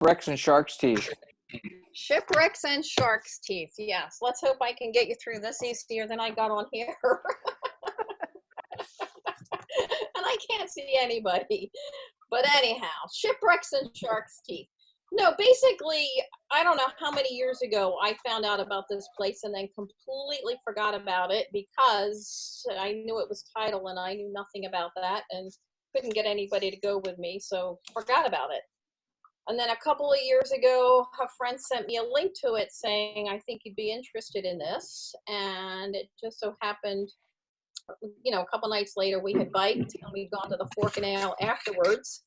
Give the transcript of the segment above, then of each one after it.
Shipwrecks and Sharkteeth. Shipwrecks and Sharkteeth. Yes. Let's hope I can get you through this easier than I got on here. And I can't see anybody. But anyhow, Shipwrecks and Sharkteeth. No, basically, I don't know how many years ago I found out about this place and then completely forgot about it because I knew it was tidal and I knew nothing about that and couldn't get anybody to go with me, so forgot about it. And then a couple of years ago, a friend sent me a link to it saying, I think you'd be interested in this. And it just so happened, you know, a couple nights later, we had biked and we'd gone to the Fork and Ale afterwards.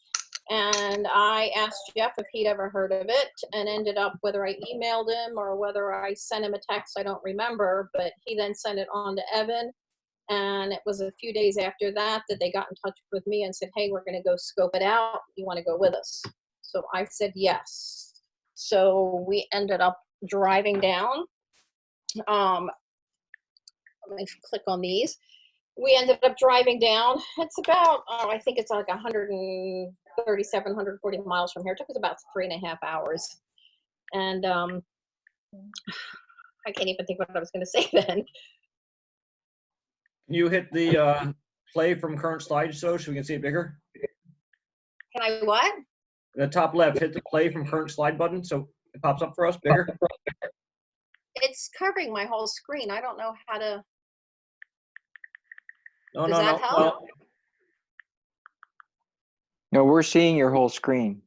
And I asked Jeff if he'd ever heard of it and ended up, whether I emailed him or whether I sent him a text, I don't remember, but he then sent it on to Evan. And it was a few days after that that they got in touch with me and said, hey, we're going to go scope it out. You want to go with us? So I said yes. So we ended up driving down. Let me click on these. We ended up driving down. It's about, I think it's like 137, 140 miles from here. It took us about 3.5 hours. And I can't even think what I was going to say then. Can you hit the play from current slideshow so we can see it bigger? Can I what? In the top left, hit the play from current slide button so it pops up for us bigger. It's covering my whole screen. I don't know how to. No, Does that help? Well, No, we're seeing your whole screen.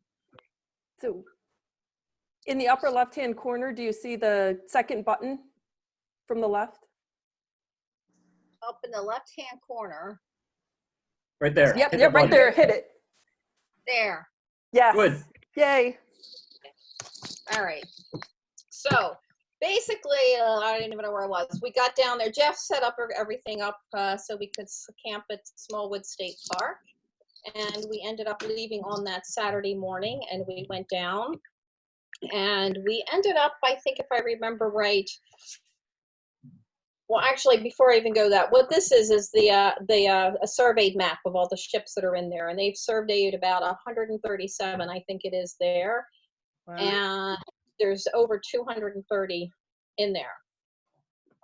So in the upper left-hand corner, do you see the second button from the left? Up in the left-hand corner. right there. Yep, Hit yep, the right button. there, hit it. There. Yes. Good. Yay. All right. So basically, I didn't even know where I was. We got down there. Jeff set up everything up so we could camp at Smallwood State Park. And we ended up leaving on that Saturday morning and we went down. And we ended up, I think if I remember right, well, actually, before I even go that, what this is a surveyed map of all the ships that are in there. And they've surveyed about 137, I think it is there. Wow. And there's over 230 in there.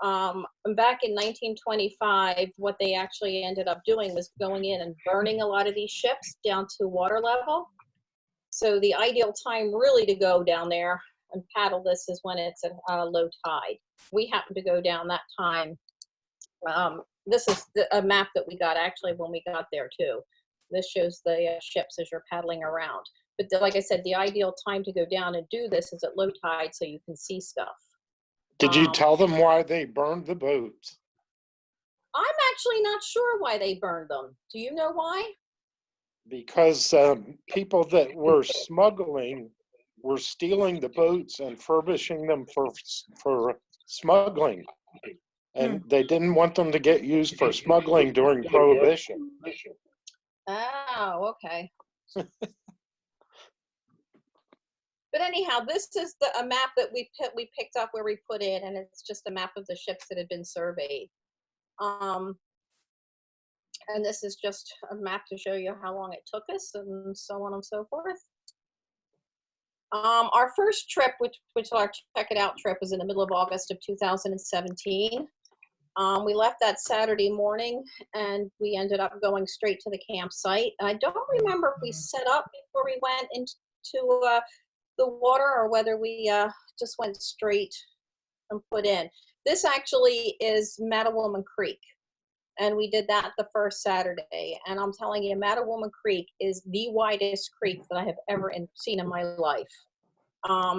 Back in 1925, what they actually ended up doing was going in and burning a lot of these ships down to water level. So the ideal time really to go down there and paddle this is when it's at low tide. We happened to go down that time. This is a map that we got actually when we got there too. This shows the ships as you're paddling around. But like I said, the ideal time to go down and do this is at low tide so you can see stuff. Did you tell them why they burned the boats? I'm actually not sure why they burned them. Do you know why? Because people that were smuggling were stealing the boats and furbishing them for smuggling. And they didn't want them to get used for smuggling during Prohibition. Oh, okay. But anyhow, this is a map that we picked up where we put in, and it's just a map of the ships that had been surveyed. And this is just a map to show you how long it took us, and so on and so forth. Our first trip, which our Check It Out trip, was in the middle of August of 2017. We left that Saturday morning, and we ended up going straight to the campsite. I don't remember if we set up before we went into the water or whether we just went straight and put in. This actually is Mattawoman Creek, and we did that the first Saturday. And I'm telling you, Mattawoman Creek is the widest creek that I have ever seen in my life.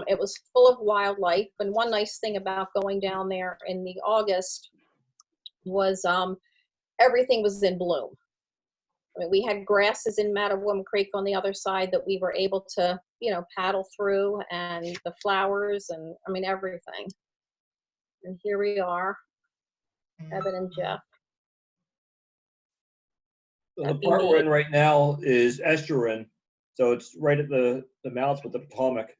It was full of wildlife, and one nice thing about going down there in the August was everything was in bloom. I mean, we had grasses in Mattawoman Creek on the other side that we were able to, you know, paddle through, and the flowers, and I mean, everything. And here we are, Evan and Jeff. So the part we're in right now is estuarine, so it's right at the mouth with the Potomac.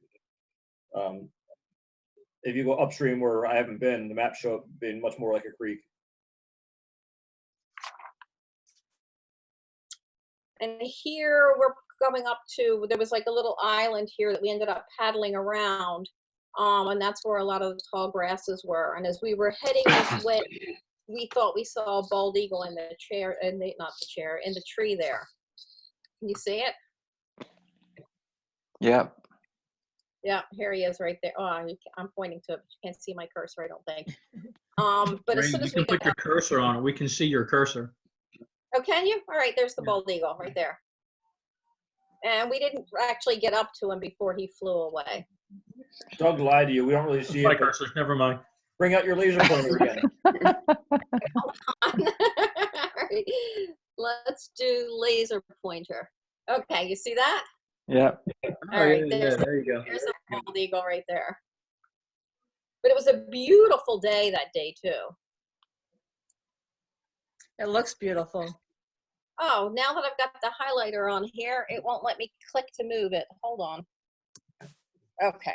If you go upstream where I haven't been, the map show it being much more like a creek. And here we're going up to, there was like a little island here that we ended up paddling around. And that's where a lot of the tall grasses were. And as we were heading this way, we thought we saw a bald eagle in the chair, not the chair, in the tree there. Can you see it? Yep. Yeah, here he is right there. Oh, I'm pointing to it, but you can't see my cursor, I don't think. But as Ray, soon you as we can put got, your cursor on it. We can see your cursor. oh, can you? All right, there's the bald eagle right there. And we didn't actually get up to him before he flew away. Doug lied to you. We don't really see My it. But cursor, never mind. bring out your laser pointer again. All right, let's do laser pointer. Okay, you see that? Yep. All right, yeah, there you go. There's a bald eagle right there. But it was a beautiful day that day too. It looks beautiful. Oh, now that I've got the highlighter on here, it won't let me click to move it. Hold on. Okay.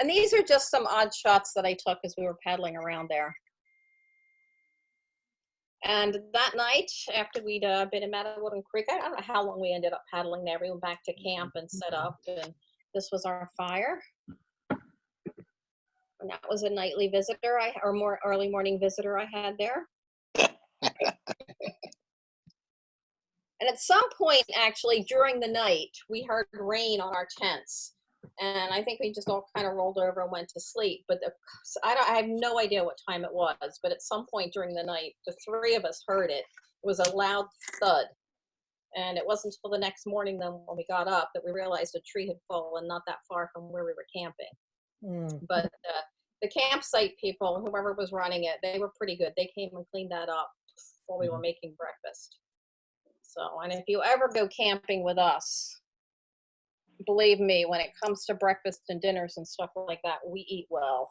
And these are just some odd shots that I took as we were paddling around there. And that night, after we'd been in Mattawood Creek, I don't know how long we ended up paddling there. We went back to camp and set up, and this was our fire. And that was a nightly visitor, or more early morning visitor I had there. And at some point, actually, during the night, we heard rain on our tents. And I think we just all kind of rolled over and went to sleep. But I have no idea what time it was. But at some point during the night, the three of us heard it. It was a loud thud. And it wasn't until the next morning then when we got up that we realized a tree had fallen not that far from where we were camping. But the campsite people, whoever was running it, they were pretty good. They came and cleaned that up while we were making breakfast. So, and if you ever go camping with us, believe me, when it comes to breakfast and dinners and stuff like that, we eat well.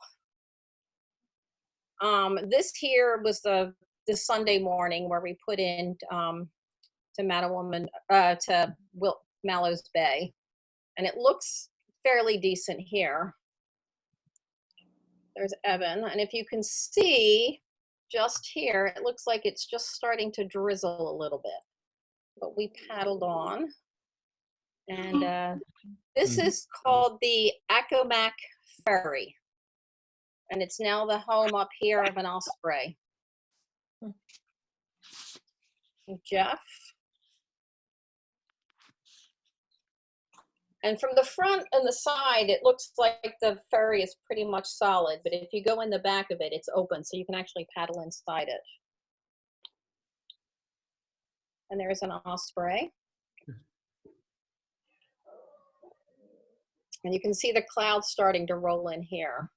This here was the Sunday morning where we put in to Mallows Bay, and it looks fairly decent here. There's Evan, and if you can see just here, it looks like it's just starting to drizzle a little bit. But we paddled on, and this is called the Accomack Ferry, and it's now the home up here of an osprey. Jeff. And from the front and the side, it looks like the ferry is pretty much solid, but if you go in the back of it, it's open, so you can actually paddle inside it. And there's an osprey. And you can see the clouds starting to roll in here.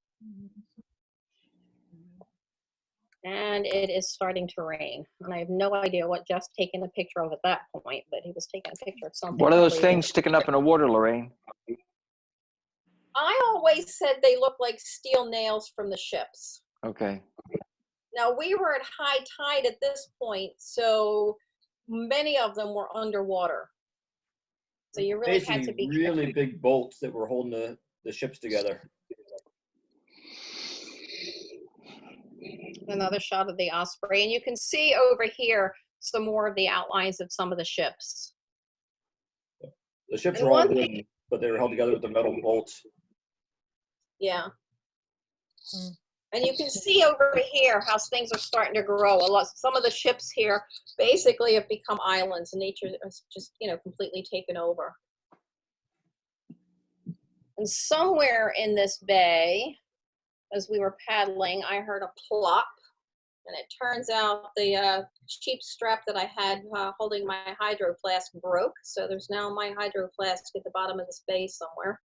And it is starting to rain. And I have no idea what Jeff's taking a picture of at that point, but he was taking a picture of something. What are those probably- things sticking up in the water, Lorraine? I always said they look like steel nails from the ships. Okay. Now, we were at high tide at this point, so many of them were underwater. So you really had to Basically, be really big bolts that were holding the ships together. Another shot of the osprey, and you can see over here some more of the outlines of some of the ships. The ships And were all one wooden, but they were held together with the metal bolts. Yeah. And you can see over here how things are starting to grow. A lot. Some of the ships here basically have become islands, and nature has just, completely taken over. And somewhere in this bay, as we were paddling, I heard a plop, and it turns out the cheap strap that I had holding my hydro flask broke. So there's now my hydro flask at the bottom of this bay somewhere.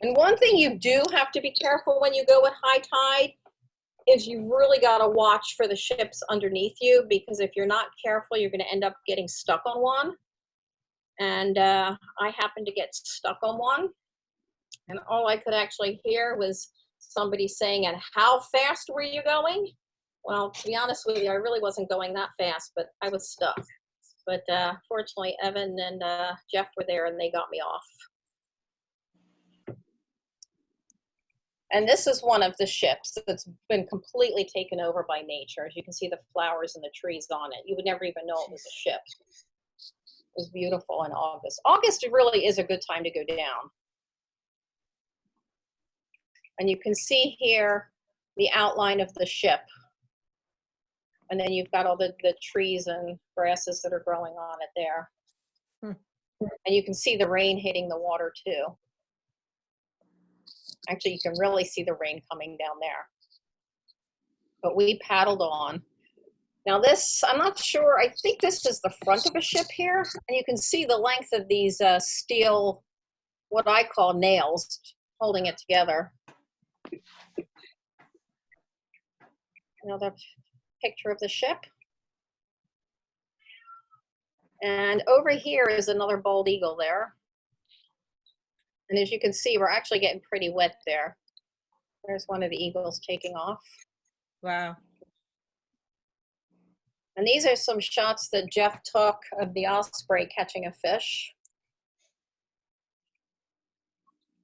And one thing you do have to be careful when you go at high tide is you really got to watch for the ships underneath you, because if you're not careful, you're going to end up getting stuck on one. And I happened to get stuck on one. And all I could actually hear was somebody saying, "And how fast were you going?" Well, to be honest with you, I really wasn't going that fast, but I was stuck. But fortunately, Evan and Jeff were there, and they got me off. And this is one of the ships that's been completely taken over by nature. As you can see the flowers and the trees on it. You would never even know it was a ship. was beautiful in August. August really is a good time to go down. And you can see here the outline of the ship. And then you've got all the trees and grasses that are growing on it there. And you can see the rain hitting the water too. Actually, you can really see the rain coming down there. But we paddled on. Now this, I'm not sure, I think this is the front of a ship here. And you can see the length of these steel, what I call nails, holding it together. Another picture of the ship. And over here is another bald eagle there. And as you can see, we're actually getting pretty wet there. There's one of the eagles taking off. Wow. And these are some shots that Jeff took of the osprey catching a fish.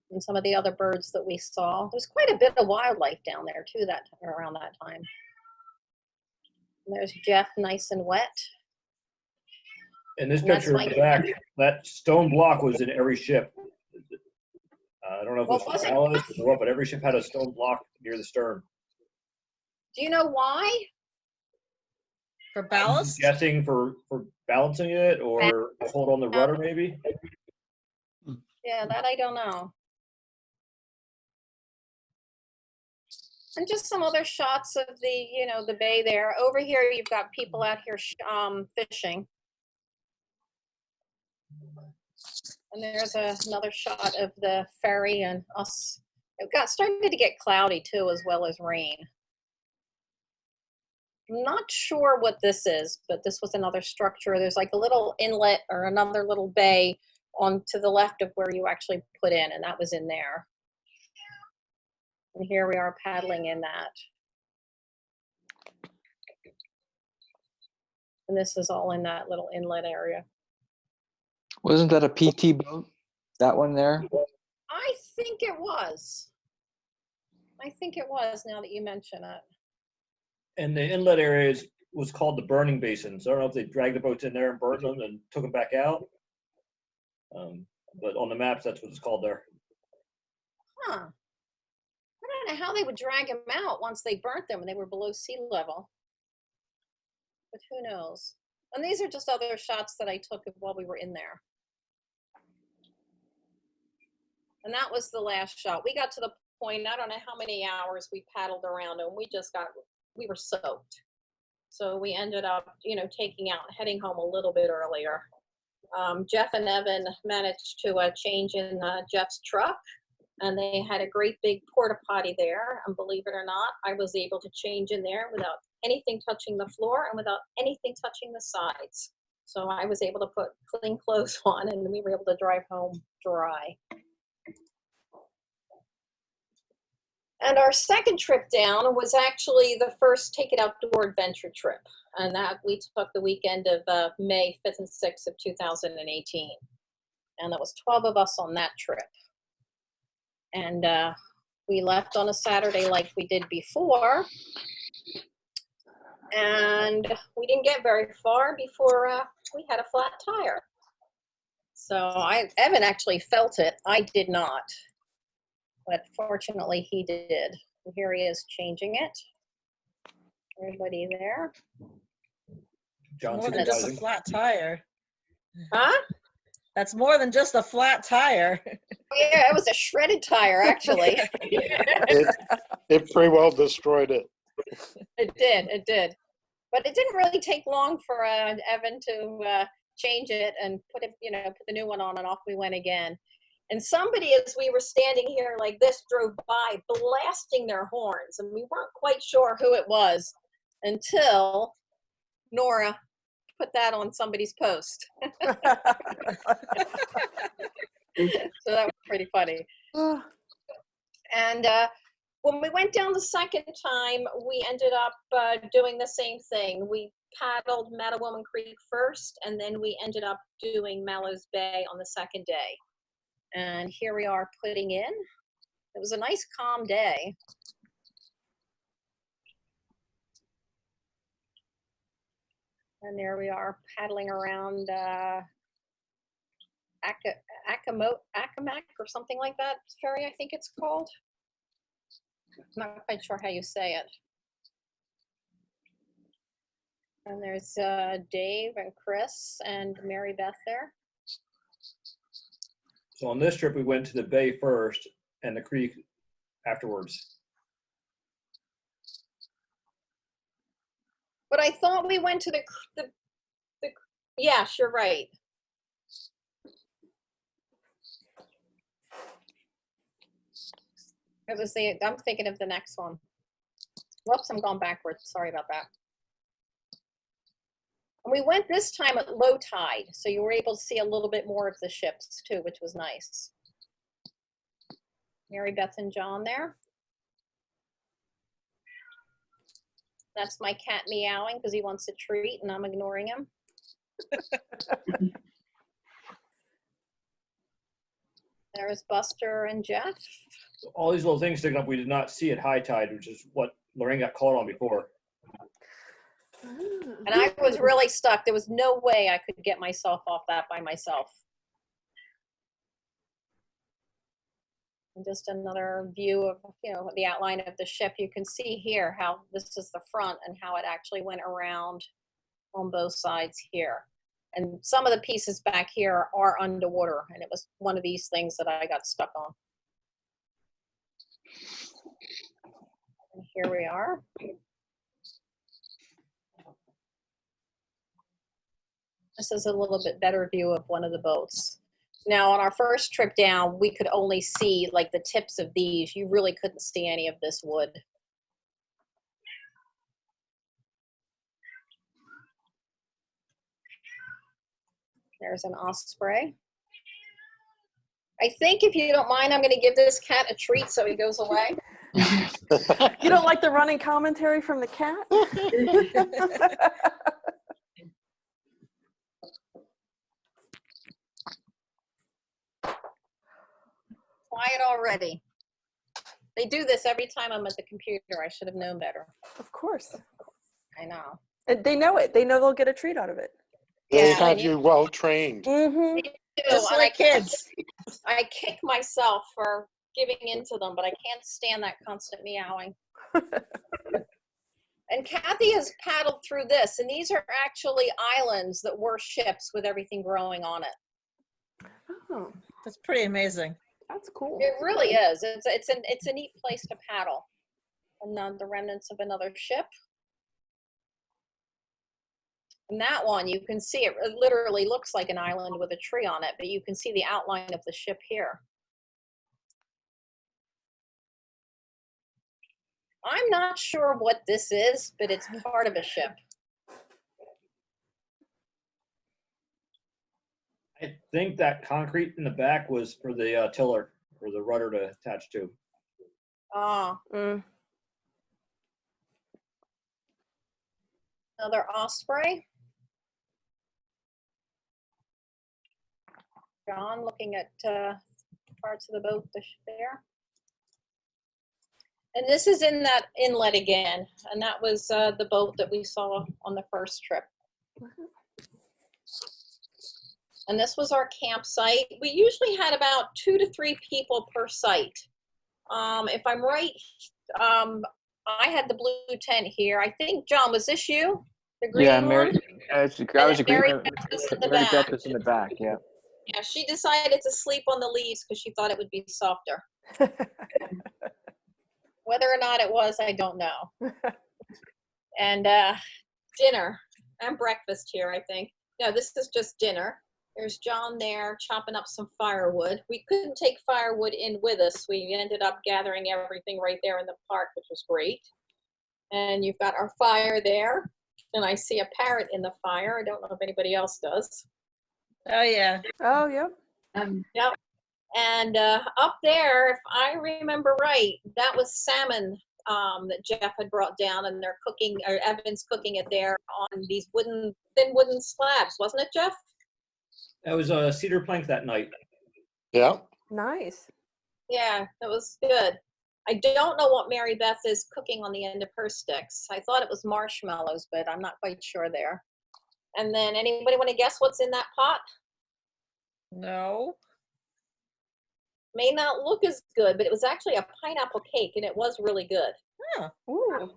And some of the other birds that we saw. There's quite a bit of wildlife down there too around that time. And there's Jeff, nice and wet. In this And that's picture in why the back, that stone block was in every ship. I don't know if it Well, was was it? Mallows or what, but every ship had a stone block near the stern. Do you know why? For I'm ballast? guessing for balancing it or to hold on the rudder maybe. Yeah, that I don't know. And just some other shots of the, the bay there. Over here, you've got people out here fishing. And there's another shot of the ferry and us. It started to get cloudy too, as well as rain. I'm not sure what this is, but this was another structure. There's like a little inlet or another little bay on to the left of where you actually put in, and that was in there. And here we are paddling in that. And this is all in that little inlet area. Wasn't that a PT boat? That one there? I think it was. I think it was, now that you mention it. And the inlet area was called the burning basin. So I don't know if they dragged the boats in there and burned them and took them back out. But on the maps, that's what it's called there. Huh. I don't know how they would drag them out once they burnt them and they were below sea level. But who knows? And these are just other shots that I took while we were in there. And that was the last shot. We got to the point, I don't know how many hours we paddled around, and we were soaked. So we ended up, heading home a little bit earlier. Jeff and Evan managed to change in Jeff's truck, and they had a great big porta potty there. And believe it or not, I was able to change in there without anything touching the floor and without anything touching the sides. So I was able to put clean clothes on, and we were able to drive home dry. And our second trip down was actually the first Take It Outdoor adventure trip. And that we took the weekend of May 5th and 6th of 2018. And there was 12 of us on that trip. And we left on a Saturday like we did before. And we didn't get very far before we had a flat tire. So Evan actually felt it. I did not. But fortunately, he did. And here he is changing it. Everybody there? John More than just a supervising. flat tire. Huh? That's more than just a flat tire. Yeah, it was a shredded tire, actually. It pretty well destroyed it. It did. But it didn't really take long for Evan to change it and put the new one on, and off we went again. And somebody, as we were standing here like this, drove by blasting their horns, and we weren't quite sure who it was until Nora put that on somebody's post. So that was pretty funny. And when we went down the second time, we ended up doing the same thing. We paddled Mattawoman Creek first, and then we ended up doing Mallows Bay on the second day. And here we are putting in. It was a nice calm day. And there we are paddling around Accomac or something like that ferry, I think it's called. I'm not quite sure how you say it. And there's Dave and Chris and Mary Beth there. So on this trip, we went to the bay first and the creek afterwards. But I thought we went to the yes, you're right. It was I'm thinking of the next one. Whoops, I'm going backwards. Sorry about that. And we went this time at low tide, so you were able to see a little bit more of the ships too, which was nice. Mary Beth and John there. That's my cat meowing because he wants a treat and I'm ignoring him. There's Buster and Jeff. All these little things sticking up, we did not see at high tide, which is what Lorraine got caught on before. And I was really stuck. There was no way I could get myself off that by myself. And just another view of, you know, the outline of the ship. You can see here how this is the front and how it actually went around on both sides here. And some of the pieces back here are underwater, and it was one of these things that I got stuck on. And here we are. This is a little bit better view of one of the boats. Now, on our first trip down, we could only see like the tips of these. You really couldn't see any of this wood. There's an osprey. I think if you don't mind, I'm going to give this cat a treat so he goes away. You don't like the running commentary from the cat? Quiet already. They do this every time I'm at the computer. I should have known better. Of course. I know. And they know it. They know they'll get a treat out of it. They Yeah, had and you well trained. Mm-hmm. Just like kids. I kick myself for giving into them, but I can't stand that constant meowing. And Kathy has paddled through this, and these are actually islands that were ships with everything growing on it. Oh, That's pretty amazing. that's cool. It really is. It's a neat place to paddle. And then the remnants of another ship. And that one, you can see it literally looks like an island with a tree on it, but you can see the outline of the ship here. I'm not sure what this is, but it's part of a ship. I think that concrete in the back was for the tiller, for the rudder to attach to. Oh, Mm. another osprey. John looking at parts of the boat there. And this is in that inlet again, and that was the boat that we saw on the first trip. And this was our campsite. We usually had about 2 to 3 people per site. If I'm right, I had the blue tent here. I think, John, was this you? The green Yeah, one? Mary, I was Mary agreeing. Beth was in the Mary back. Beth was in the back, yeah. Yeah, she decided to sleep on the leaves because she thought it would be softer. Whether or not it was, I don't know. And dinner and breakfast here, I think. No, this is just dinner. There's John there chopping up some firewood. We couldn't take firewood in with us. We ended up gathering everything right there in the park, which was great. And you've got our fire there. And I see a parrot in the fire. I don't know if anybody else does. Oh, yeah. Oh, yep. Yep. And up there, if I remember right, that was salmon that Jeff had brought down, and they're cooking, or Evan's cooking it there on these thin wooden slabs, wasn't it, Jeff? That was a cedar plank that night. Yeah. Nice. Yeah, that was good. I don't know what Mary Beth is cooking on the end of her sticks. I thought it was marshmallows, but I'm not quite sure there. And then anybody want to guess what's in that pot? No. May not look as good, but it was actually a pineapple cake, and it was really good. Huh. Ooh.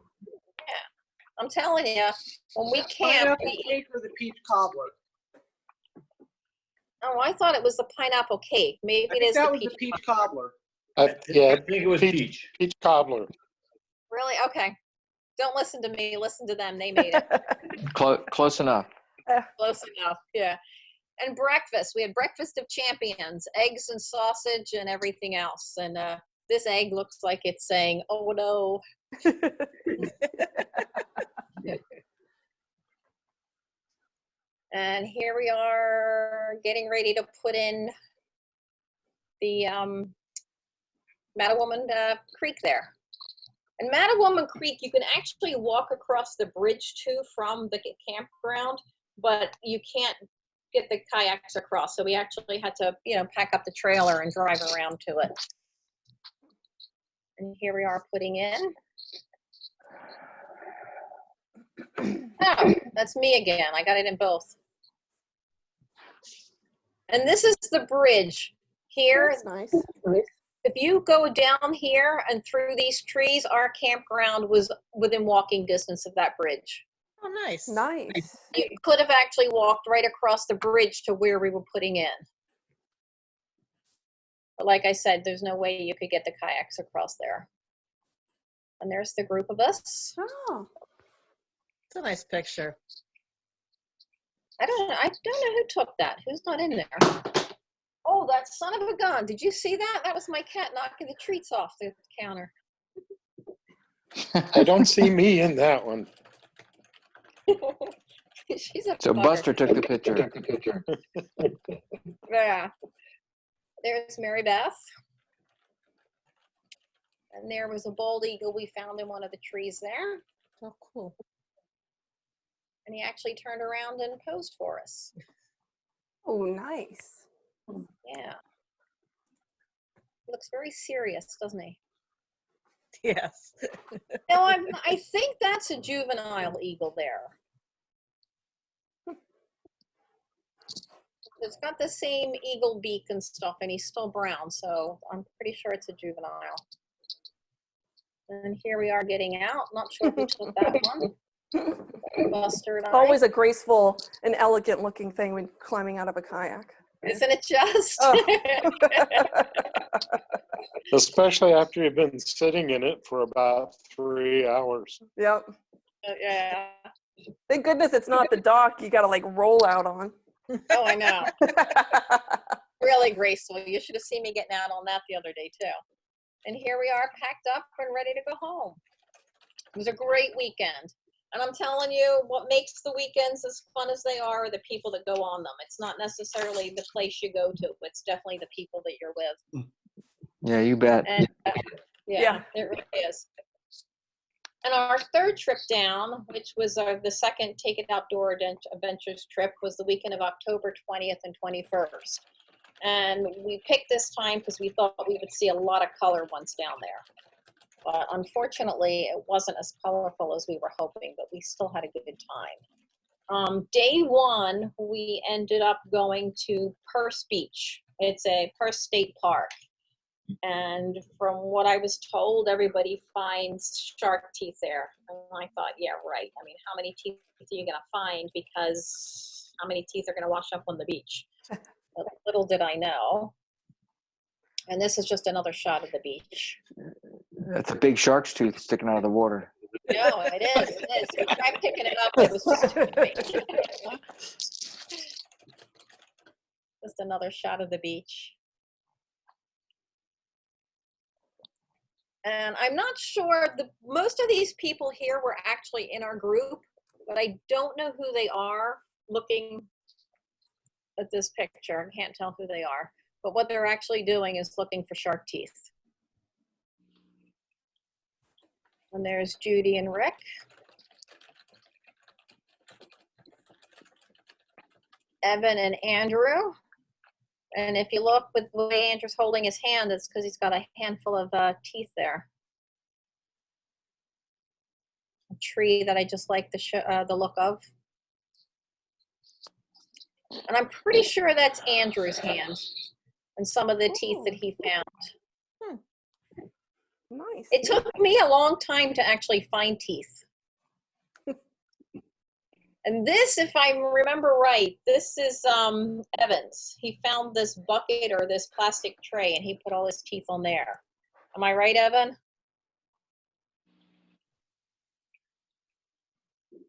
I'm telling you, when we camp, Pineapple we eat. cake or the peach cobbler? Oh, I thought it was the pineapple cake. Maybe I it think is that the was peach. the peach cobbler. I Yeah, think it was peach. peach cobbler. Really? Okay. Don't listen to me. Listen to them. They made it. Close enough. Close enough. Yeah. And breakfast. We had breakfast of champions, eggs and sausage and everything else. And this egg looks like it's saying, "Oh no." And here we are getting ready to put in the Mattawoman Creek there. And Mattawoman Creek, you can actually walk across the bridge too from the campground, but you can't get the kayaks across. So we actually had to, pack up the trailer and drive around to it. And here we are putting in. Oh, that's me again. I got it in both. And this is the bridge. Here, That's nice. if you go down here and through these trees, our campground was within walking distance of that bridge. Oh, nice. Nice. You could have actually walked right across the bridge to where we were putting in. But like I said, there's no way you could get the kayaks across there. And there's the group of us. Oh. It's a nice picture. I don't know who took that. Who's not in there? Oh, that son of a gun. Did you see that? That was my cat knocking the treats off the counter. I don't see me in that one. She's a So bugger. Buster took the picture. Yeah. There's Mary Beth. And there was a bald eagle we found in one of the trees there. Oh, cool. And he actually turned around and posed for us. Oh, nice. Yeah. He looks very serious, doesn't he? Yes. No, I think that's a juvenile eagle there. It's got the same eagle beak and stuff, and he's still brown, so I'm pretty sure it's a juvenile. And here we are getting out. Not sure who took that one. Buster and I. Always a graceful and elegant looking thing when climbing out of a kayak. Isn't it just? Oh. Especially after you've been sitting in it for about 3 hours. Yep. Yeah. Thank goodness it's not the dock you got to like roll out on. Oh, I know. Really graceful. You should have seen me getting out on that the other day, too. And here we are packed up and ready to go home. It was a great weekend. And I'm telling you, what makes the weekends as fun as they are the people that go on them. It's not necessarily the place you go to. It's definitely the people that you're with. Yeah, you bet. And Yeah. it really is. And our third trip down, which was the second Take It Outdoor Adventures trip, was the weekend of October 20th and 21st. And we picked this time because we thought we would see a lot of color once down there. But unfortunately, it wasn't as colorful as we were hoping, but we still had a good time. Day one, we ended up going to Purse Beach. It's a Purse State Park. And from what I was told, everybody finds shark teeth there. And I thought, yeah, right. I mean, how many teeth are you going to find? Because how many teeth are going to wash up on the beach? But little did I know. And this is just another shot of the beach. That's a big shark's tooth sticking out of the water. No, it is. It is. We tried picking it up. It was just too big. Just another shot of the beach. And I'm not sure, most of these people here were actually in our group, but I don't know who they are looking at this picture. I can't tell who they are. But what they're actually doing is looking for shark teeth. And there's Judy and Rick. Evan and Andrew. And if you look with the way Andrew's holding his hand, it's because he's got a handful of teeth there. A tree that I just like the look of. And I'm pretty sure that's Andrew's hand and some of the teeth that he found. Nice. It took me a long time to actually find teeth. And this, if I remember right, this is Evan's. He found this bucket or this plastic tray and he put all his teeth on there. Am I right, Evan?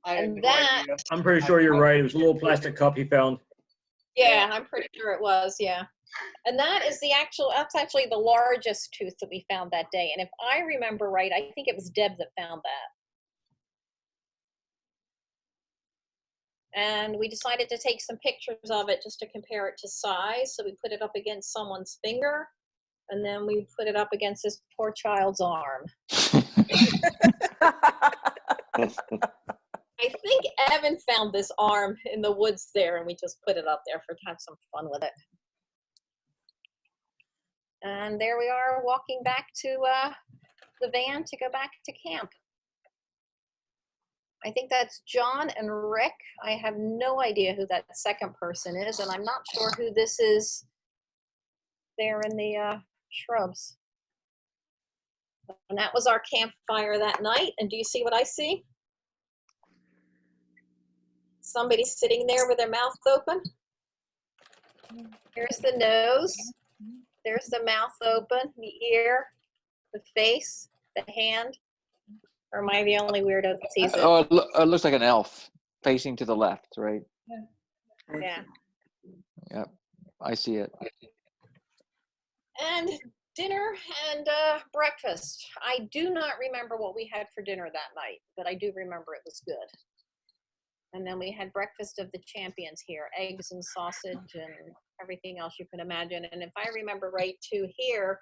I have And no that, idea. I'm pretty sure you're right. It was a little plastic cup he found. yeah, I'm pretty sure it was, yeah. And that is that's actually the largest tooth that we found that day. And if I remember right, I think it was Deb that found that. And we decided to take some pictures of it just to compare it to size. So we put it up against someone's finger, and then we put it up against this poor child's arm. I think Evan found this arm in the woods there, and we just put it up there to have some fun with it. And there we are walking back to the van to go back to camp. I think that's John and Rick. I have no idea who that second person is, and I'm not sure who this is there in the shrubs. And that was our campfire that night. And do you see what I see? Somebody sitting there with their mouth open. There's the nose. There's the mouth open, the ear, the face, the hand. Or am I the only weirdo that sees it? Oh, it looks like an elf facing to the left, right? Yeah. Yep, I see it. And dinner and breakfast. I do not remember what we had for dinner that night, but I do remember it was good. And then we had breakfast of the champions here, eggs and sausage and everything else you can imagine. And if I remember right too here,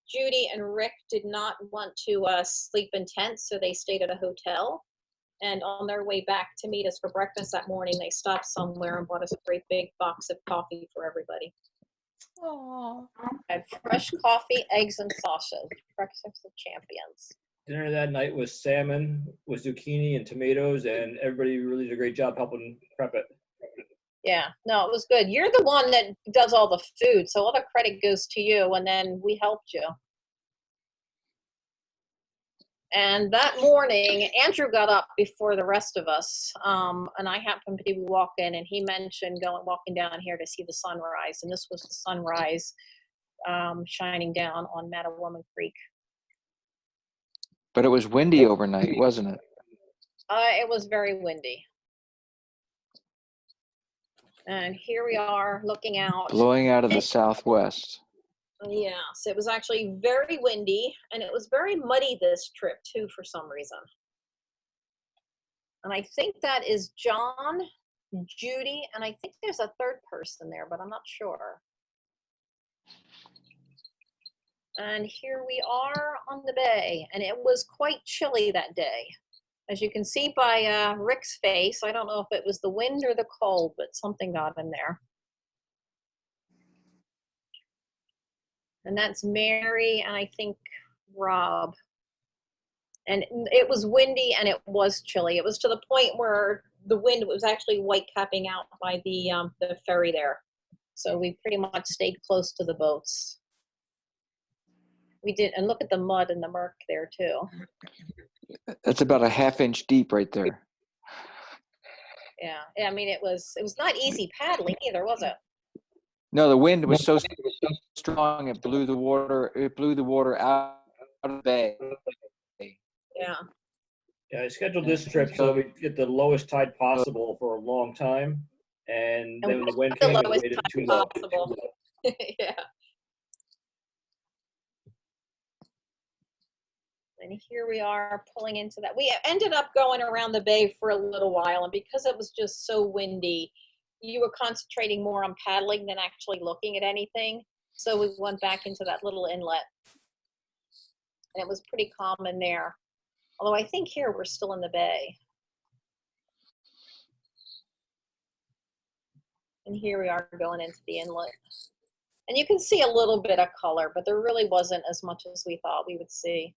Judy and Rick did not want to sleep in tents, so they stayed at a hotel. And on their way back to meet us for breakfast that morning, they stopped somewhere and bought us a great big box of coffee for everybody. Aw. Had fresh coffee, eggs, and sausage. Breakfast of champions. Dinner that night was salmon with zucchini and tomatoes, and everybody really did a great job helping prep it. Yeah, no, it was good. You're the one that does all the food, so all the credit goes to you, and then we helped you. And that morning, Andrew got up before the rest of us, and I happened to walk in, and he mentioned walking down here to see the sunrise, and this was the sunrise shining down on Mattawoman Creek. But it was windy overnight, wasn't it? It was very windy. And here we are looking out. Blowing out of the southwest. Yes, it was actually very windy, and it was very muddy this trip too for some reason. And I think that is John, Judy, and I think there's a third person there, but I'm not sure. And here we are on the bay, and it was quite chilly that day. As you can see by Rick's face, I don't know if it was the wind or the cold, but something got in there. And that's Mary and I think Rob. And it was windy and it was chilly. It was to the point where the wind was actually white capping out by the ferry there. So we pretty much stayed close to the boats. We did, and look at the mud and the murk there too. That's about a half-inch deep right there. Yeah, I mean, it was not easy paddling either, was it? No, the wind was so strong it blew the water out of the bay. Yeah. Yeah, I scheduled this trip so we get the lowest tide possible for a long time, and then when the wind The came, it lowest made it tide too low. possible. Yeah. And here we are pulling into that. We ended up going around the bay for a little while, and because it was just so windy, you were concentrating more on paddling than actually looking at anything. So we went back into that little inlet, and it was pretty calm in there. Although I think here we're still in the bay. And here we are going into the inlet. And you can see a little bit of color, but there really wasn't as much as we thought we would see.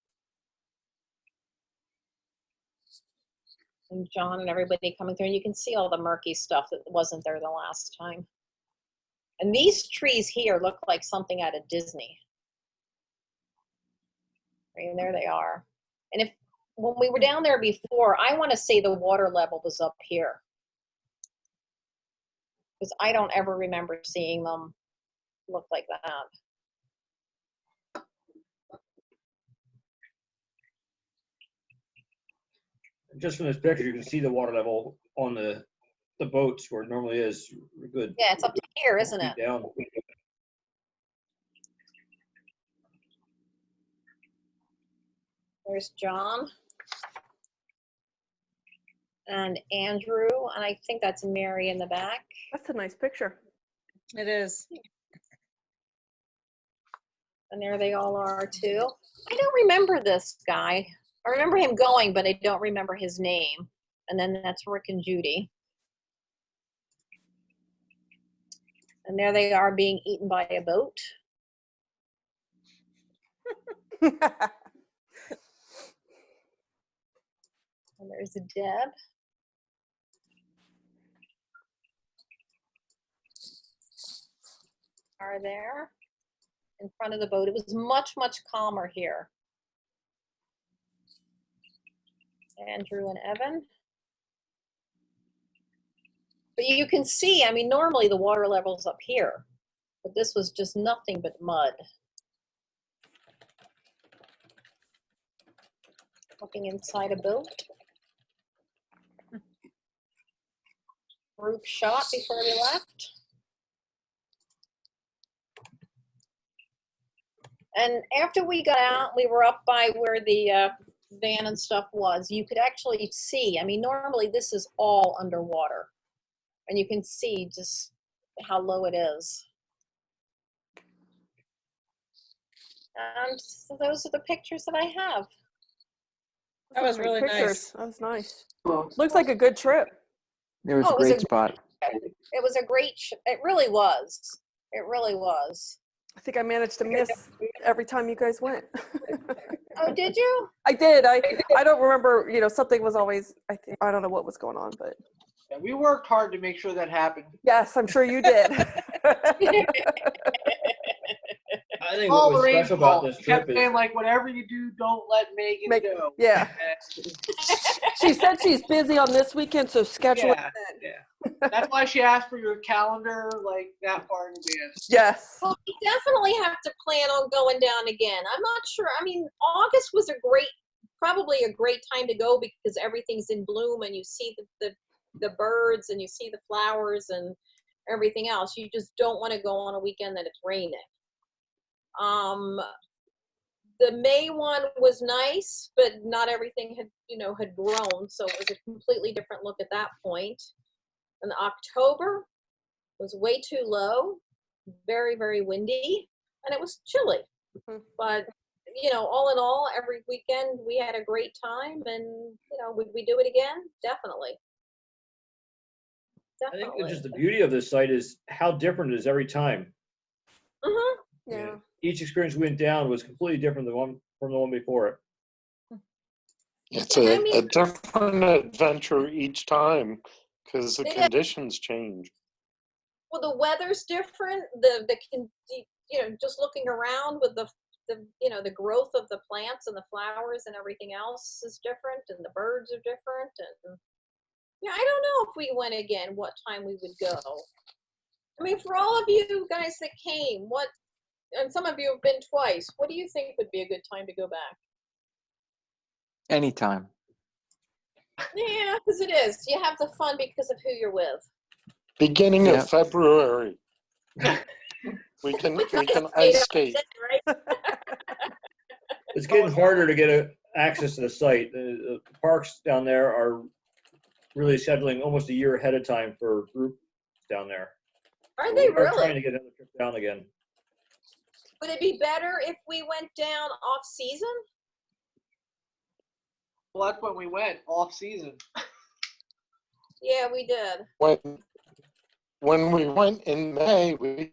And John and everybody coming through, and you can see all the murky stuff that wasn't there the last time. And these trees here look like something out of Disney. And there they are. And if when we were down there before, I want to say the water level was up here. Because I don't ever remember seeing them look like that. Just from this picture, you can see the water level on the boats where it normally is. Good. Yeah, it's up to here, isn't it? Down. There's John and Andrew, and I think that's Mary in the back. That's a nice picture. It is. And there they all are too. I don't remember this guy. I remember him going, but I don't remember his name. And then that's Rick and Judy. And there they are being eaten by a boat. And there's Deb. Are there in front of the boat. It was much, much calmer here. Andrew and Evan. But you can see, I mean, normally the water level's up here, but this was just nothing but mud. Looking inside a boat. Group shot before we left. And after we got out, we were up by where the van and stuff was. You could actually see, I mean, normally this is all underwater. And you can see just how low it is. And so those are the pictures that I have. That was really nice. That was nice. Looks like a good trip. It was Oh, a it was great a- spot. It was a great, it really was. It really was. I think I managed to miss every time you guys went. Oh, did you? I did. I don't remember, you know, something was always, I don't know what was going on, but Yeah, we worked hard to make sure that happened. yes, I'm sure you did. I think what was Lorraine's special about fault. this She kept trip saying, is like, whatever you do, don't let Megan go. Yeah. She said she's busy on this weekend, so schedule Yeah, it then. yeah. That's why she asked for your calendar, like, that far in advance. Yes. Well, we definitely have to plan on going down again. I'm not sure. I mean, August was probably a great time to go because everything's in bloom and you see the birds and you see the flowers and everything else. You just don't want to go on a weekend that it's raining. The May one was nice, but not everything had grown, so it was a completely different look at that point. And October was way too low, very, very windy, and it was chilly. Mhm. But, all in all, every weekend we had a great time, and, would we do it again? Definitely. I think Definitely. just the beauty of this site is how different it is every time. Mhm. Yeah. Each experience we went down was completely different from the one before it. It's I a mean- different adventure each time because the It is. conditions change. Well, the weather's different. Just looking around with the growth of the plants and the flowers and everything else is different, and the birds are different. And I don't know if we went again, what time we would go. I mean, for all of you guys that came, and some of you have been twice, what do you think would be a good time to go back? Anytime. Yeah, because it is. You have the fun because of who you're with. Beginning Yeah. of February, we can ice skate. Right? It's getting harder to get access to the site. The parks down there are really scheduling almost a year ahead of time for groups down there. Are So they we are trying really? to get another trip down again. Would it be better if we went down off season? Well, that's when we went, off season. Yeah, we did. When we went in May, we